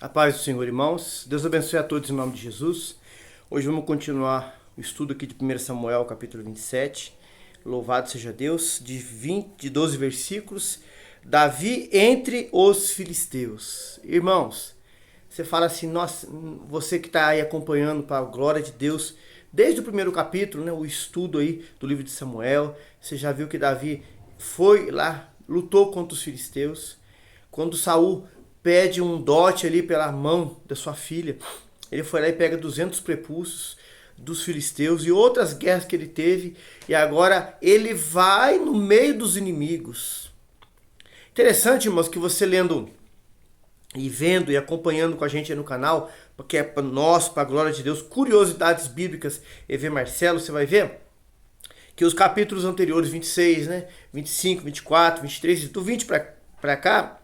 A paz do Senhor, irmãos. Deus abençoe a todos em nome de Jesus. Hoje vamos continuar o estudo aqui de 1 Samuel, capítulo 27. Louvado seja Deus. De 12 versículos. Davi entre os filisteus. Irmãos, você fala assim, nossa, você que está aí acompanhando para a glória de Deus, desde o primeiro capítulo, né, o estudo aí do livro de Samuel, você já viu que Davi foi lá, lutou contra os filisteus. Quando Saul pede um dote ali pela mão da sua filha, ele foi lá e pega 200 prepúcios dos filisteus e outras guerras que ele teve, e agora ele vai no meio dos inimigos. Interessante, irmãos, que você lendo e vendo e acompanhando com a gente aí no canal, porque é para nós, para a glória de Deus, curiosidades bíblicas, EV Marcelo, você vai ver que os capítulos anteriores, 26, né, 25, 24, 23, do 20 para cá,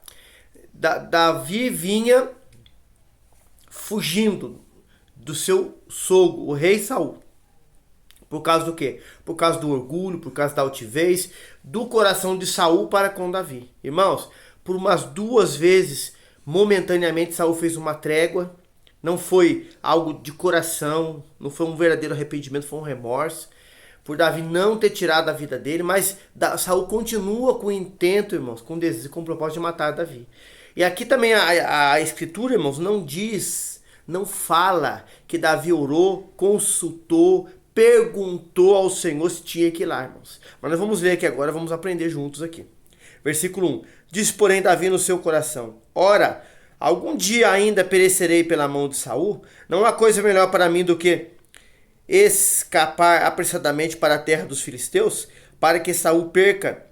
Davi vinha fugindo do seu sogro, o rei Saul. Por causa do quê? Por causa do orgulho, por causa da altivez, do coração de Saul para com Davi. Irmãos, por umas 2 vezes, momentaneamente, Saul fez uma trégua. Não foi algo de coração, não foi um verdadeiro arrependimento, foi um remorso por Davi não ter tirado a vida dele, mas Saul continua com o intento, irmãos, com o desejo, com o propósito de matar Davi. E aqui também a escritura, irmãos, não diz, não fala que Davi orou, consultou, perguntou ao Senhor se tinha que ir lá, irmãos. Mas nós vamos ler aqui agora, vamos aprender juntos aqui. Versículo 1. Disse, porém, Davi no seu coração: ora, algum dia ainda perecerei pela mão de Saul? Não há coisa melhor para mim do que escapar apressadamente para a terra dos filisteus, para que Saul perca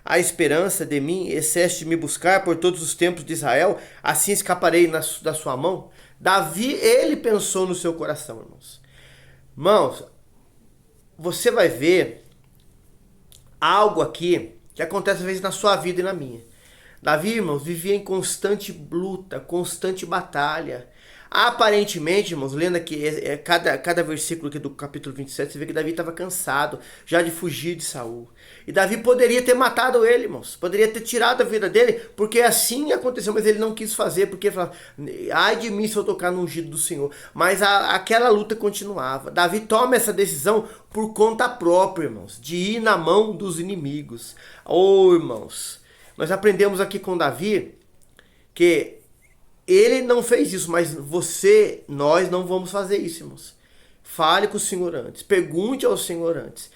a esperança de mim, e cesse de me buscar por todos os tempos de Israel, assim escaparei da sua mão. Davi, ele pensou no seu coração, irmãos. Irmãos, você vai ver algo aqui que acontece às vezes na sua vida e na minha. Davi, irmãos, vivia em constante luta, constante batalha. Aparentemente, irmãos, lendo aqui cada versículo aqui do capítulo 27, você vê que Davi estava cansado já de fugir de Saul. E Davi poderia ter matado ele, irmãos. Poderia ter tirado a vida dele, porque assim aconteceu, mas ele não quis fazer, porque ele falava, ai de mim se eu tocar no ungido do Senhor. Mas aquela luta continuava. Davi toma essa decisão por conta própria, irmãos, de ir na mão dos inimigos. Oh, irmãos, nós aprendemos aqui com Davi que ele não fez isso, mas nós não vamos fazer isso, irmãos. Fale com o Senhor antes, pergunte ao Senhor antes,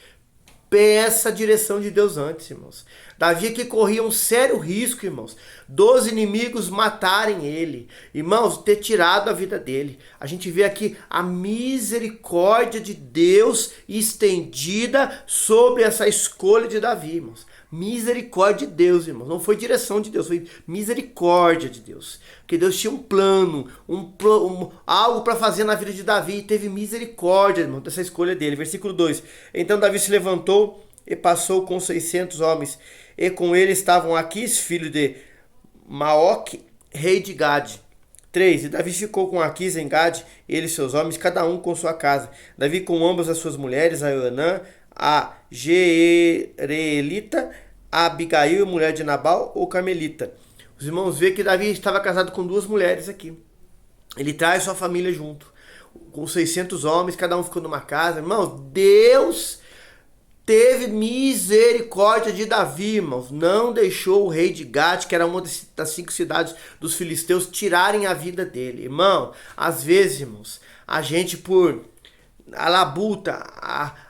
peça a direção de Deus antes, irmãos. Davi aqui corria um sério risco, irmãos, dos inimigos matarem ele, irmãos, ter tirado a vida dele. A gente vê aqui a misericórdia de Deus estendida sobre essa escolha de Davi, irmãos. Misericórdia de Deus, irmãos. Não foi direção de Deus, foi misericórdia de Deus. Porque Deus tinha um plano, algo para fazer na vida de Davi e teve misericórdia, irmão, dessa escolha dele. Versículo 2. Então Davi se levantou e passou com 600 homens. E com ele estavam Aquis, filho de Maoque, rei de Gade. 3. E Davi ficou com Aquis em Gade, ele e seus homens, cada um com sua casa. Davi com ambas as suas mulheres, a Ionã, a Jereelita, a Abigail, mulher de Nabal, ou Carmelita. Os irmãos veem que Davi estava casado com 2 mulheres aqui. Ele traz sua família junto, com 600 homens, cada um ficou numa casa. Irmãos, Deus teve misericórdia de Davi, irmãos. Não deixou o rei de Gate, que era uma das 5 cidades dos filisteus, tirarem a vida dele. Irmão, às vezes, irmãos, a gente por a labuta,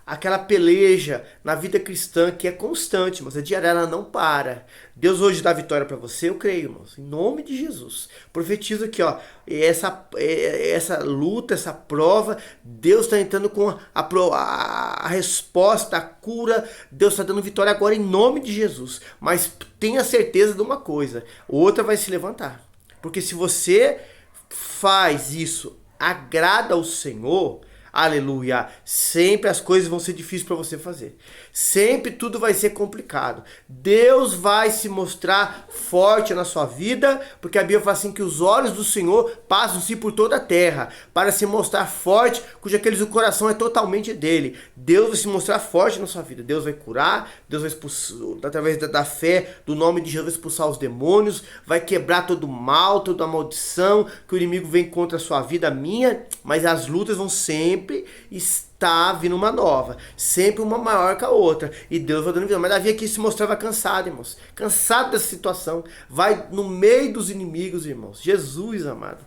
aquela peleja na vida cristã que é constante, mas a diária ela não para. Deus hoje dá vitória para você, eu creio, irmãos, em nome de Jesus. Profetizo aqui, ó, essa luta, essa prova, Deus está entrando com a resposta, a cura, Deus está dando vitória agora em nome de Jesus. Mas tenha certeza de uma coisa, outra vai se levantar. Porque se você faz isso, agrada ao Senhor, Aleluia. Sempre as coisas vão ser difíceis para você fazer. Sempre tudo vai ser complicado. Deus vai se mostrar forte na sua vida, porque a Bíblia fala assim que os olhos do Senhor passam-se por toda a terra, para se mostrar forte, cujo aqueles o coração é totalmente dele. Deus vai se mostrar forte na sua vida. Deus vai curar, Deus vai expulsar, através da fé, do nome de Jesus, expulsar os demônios, vai quebrar todo o mal, toda a maldição que o inimigo vem contra a sua vida, a minha, mas as lutas vão sempre estar vindo uma nova, sempre uma maior que a outra, e Deus vai dando vida. Mas Davi aqui se mostrava cansado, irmãos, cansado dessa situação, vai no meio dos inimigos, irmãos, Jesus amado,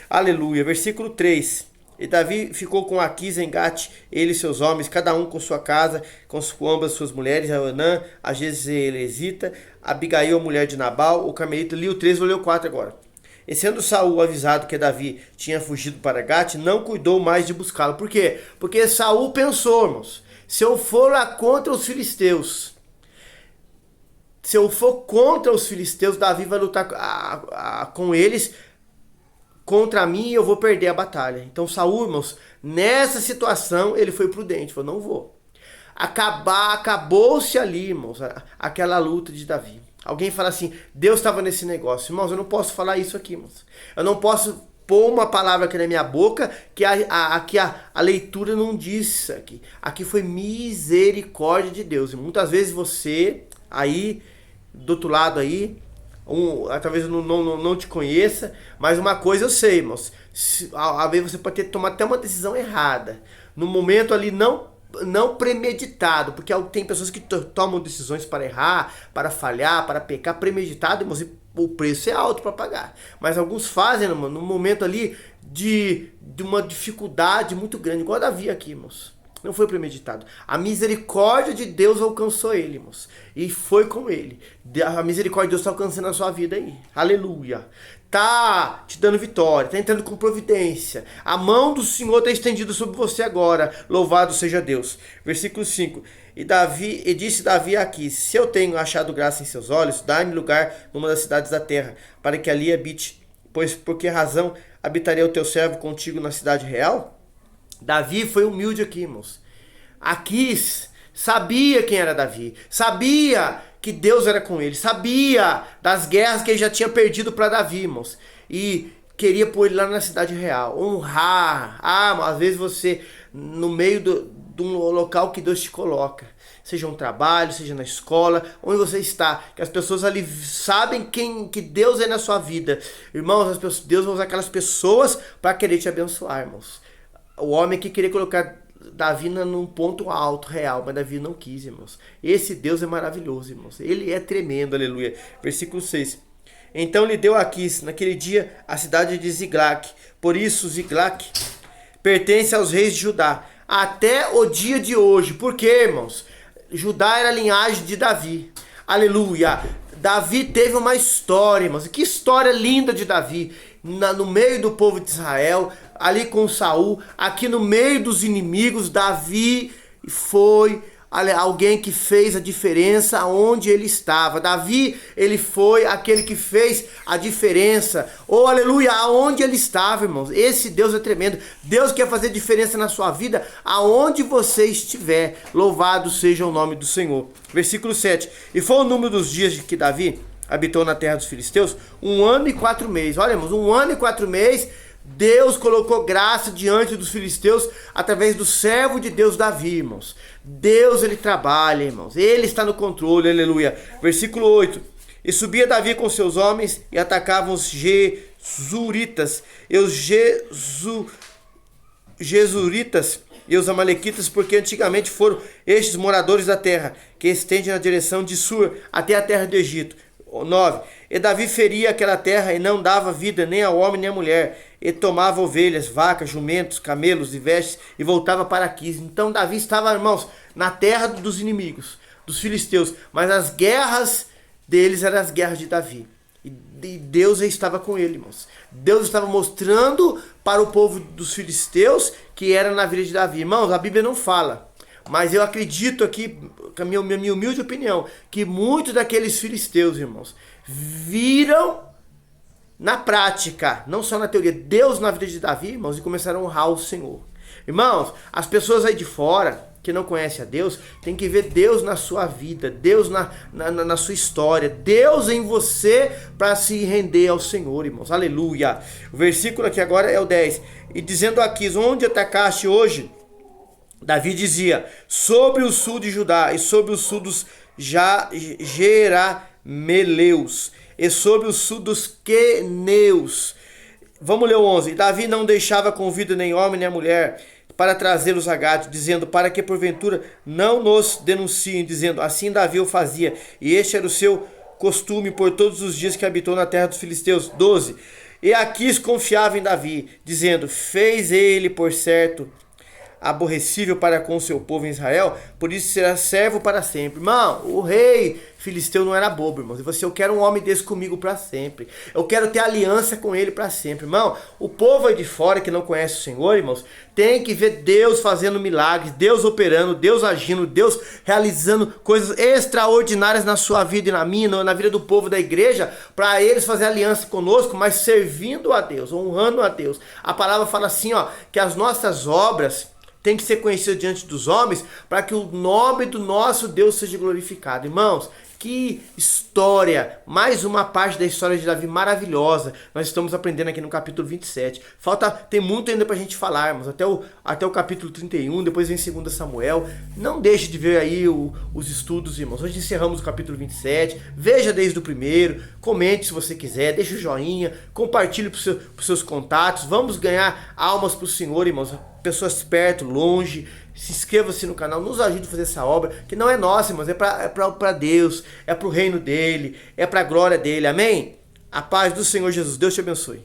aleluia. Versículo 3: e Davi ficou com Aquis em Gate, ele e seus homens, cada um com sua casa, com ambas suas mulheres, a Anã, a Jezreelita, Abigail, a mulher de Nabal, o Carmelita. Li o 3, vou ler o 4 agora. E sendo Saul avisado que Davi tinha fugido para Gate, não cuidou mais de buscá-lo. Por quê? Porque Saul pensou, irmãos, se eu for lá contra os filisteus, Davi vai lutar com eles contra mim e eu vou perder a batalha. Então Saul, irmãos, nessa situação ele foi prudente, falou, não vou. Acabou-se ali, irmãos, aquela luta de Davi. Alguém fala assim, Deus estava nesse negócio. Irmãos, eu não posso falar isso aqui, irmãos. Eu não posso pôr uma palavra aqui na minha boca que aqui a leitura não diz aqui. Aqui foi misericórdia de Deus. E muitas vezes você aí, do outro lado aí, talvez eu não te conheça, mas uma coisa eu sei, irmãos. Às vezes você pode ter tomado até uma decisão errada. No momento ali não premeditado, porque tem pessoas que tomam decisões para errar, para falhar, para pecar, premeditado, irmãos, e o preço é alto para pagar. Mas alguns fazem, irmão, no momento ali de uma dificuldade muito grande, igual a Davi aqui, irmãos. Não foi premeditado. A misericórdia de Deus alcançou ele, irmãos. E foi com ele. A misericórdia de Deus está alcançando a sua vida aí. Aleluia. Tá te dando vitória, tá entrando com providência. A mão do Senhor está estendida sobre você agora. Louvado seja Deus. Versículo 5. E disse Davi aqui: se eu tenho achado graça em seus olhos, dá-me lugar numa das cidades da terra, para que ali habite. Pois por que razão habitaria o teu servo contigo na cidade real? Davi foi humilde aqui, irmãos. Aquis sabia quem era Davi, sabia que Deus era com ele, sabia das guerras que ele já tinha perdido para Davi, irmãos, e queria pôr ele lá na cidade real, honrar. Às vezes você, no meio de um local que Deus te coloca, seja um trabalho, seja na escola, onde você está, que as pessoas ali sabem que Deus é na sua vida, irmãos, Deus vai usar aquelas pessoas para querer te abençoar, irmãos. O homem que queria colocar Davi num ponto alto, real, mas Davi não quis, irmãos. Esse Deus é maravilhoso, irmãos. Ele é tremendo, aleluia. Versículo 6. Então lhe deu Aquis, naquele dia, a cidade de Ziglag. Por isso, Ziglag pertence aos reis de Judá, até o dia de hoje. Por quê, irmãos? Judá era a linhagem de Davi. Aleluia. Davi teve uma história, irmãos. Que história linda de Davi. No meio do povo de Israel, ali com Saul, aqui no meio dos inimigos, Davi foi alguém que fez a diferença onde ele estava. Davi, ele foi aquele que fez a diferença, aleluia, aonde ele estava, irmãos. Esse Deus é tremendo. Deus quer fazer diferença na sua vida, aonde você estiver. Louvado seja o nome do Senhor. Versículo 7. E foi o número dos dias de que Davi habitou na terra dos filisteus 1 ano e 4 meses. Olha, irmãos, 1 ano e 4 meses, Deus colocou graça diante dos filisteus através do servo de Deus Davi, irmãos. Deus, ele trabalha, irmãos. Ele está no controle, aleluia. Versículo 8. E subia Davi com seus homens e atacavam os Jesuritas e os Jesuritas e os amalequitas, porque antigamente foram estes moradores da terra, que estende na direção de Sur até a terra do Egito. 9. E Davi feria aquela terra e não dava vida nem ao homem nem à mulher, e tomava ovelhas, vacas, jumentos, camelos e vestes e voltava para Aquis. Então Davi estava, irmãos, na terra dos inimigos, dos filisteus, mas as guerras deles eram as guerras de Davi. E Deus estava com ele, irmãos. Deus estava mostrando para o povo dos filisteus que era na vida de Davi. Irmãos, a Bíblia não fala, mas eu acredito aqui, com a minha humilde opinião, que muitos daqueles filisteus, irmãos, viram na prática, não só na teoria, Deus na vida de Davi, irmãos, e começaram a honrar o Senhor. Irmãos, as pessoas aí de fora que não conhecem a Deus, tem que ver Deus na sua vida, Deus na sua história, Deus em você para se render ao Senhor, irmãos. Aleluia. O versículo aqui agora é o 10. E dizendo aqui, onde atacaste hoje? Davi dizia, sobre o sul de Judá e sobre o sul dos Jerameleus e sobre o sul dos Queneus. Vamos ler o 11. Davi não deixava com vida nem homem nem mulher para trazê-los a Gade, dizendo, para que porventura não nos denunciem, dizendo, assim Davi o fazia, e este era o seu costume por todos os dias que habitou na terra dos filisteus. 12. E Aquis confiava em Davi, dizendo, fez ele por certo aborrecível para com o seu povo em Israel, por isso será servo para sempre. Irmão, o rei filisteu não era bobo, irmãos. E você, eu quero um homem desse comigo para sempre. Eu quero ter aliança com ele para sempre. Irmão, o povo aí de fora que não conhece o Senhor, irmãos, tem que ver Deus fazendo milagres, Deus operando, Deus agindo, Deus realizando coisas extraordinárias na sua vida e na minha, na vida do povo da igreja, para eles fazer aliança conosco, mas servindo a Deus, honrando a Deus. A palavra fala assim, ó, que as nossas obras tem que ser conhecido diante dos homens para que o nome do nosso Deus seja glorificado. Irmãos, que história, mais uma parte da história de Davi maravilhosa. Nós estamos aprendendo aqui no capítulo 27. Tem muito ainda pra gente falar, irmãos, até o capítulo 31, depois vem 2 Samuel. Não deixe de ver aí os estudos, irmãos. Hoje encerramos o capítulo 27. Veja desde o primeiro, comente se você quiser, deixa o joinha, compartilhe pros seus contatos. Vamos ganhar almas pro Senhor, irmãos. Pessoas perto, longe. Se inscreva-se no canal, nos ajude a fazer essa obra, que não é nossa, irmãos, é para Deus, é para o reino dele, é para a glória dele, amém? A paz do Senhor Jesus, Deus te abençoe.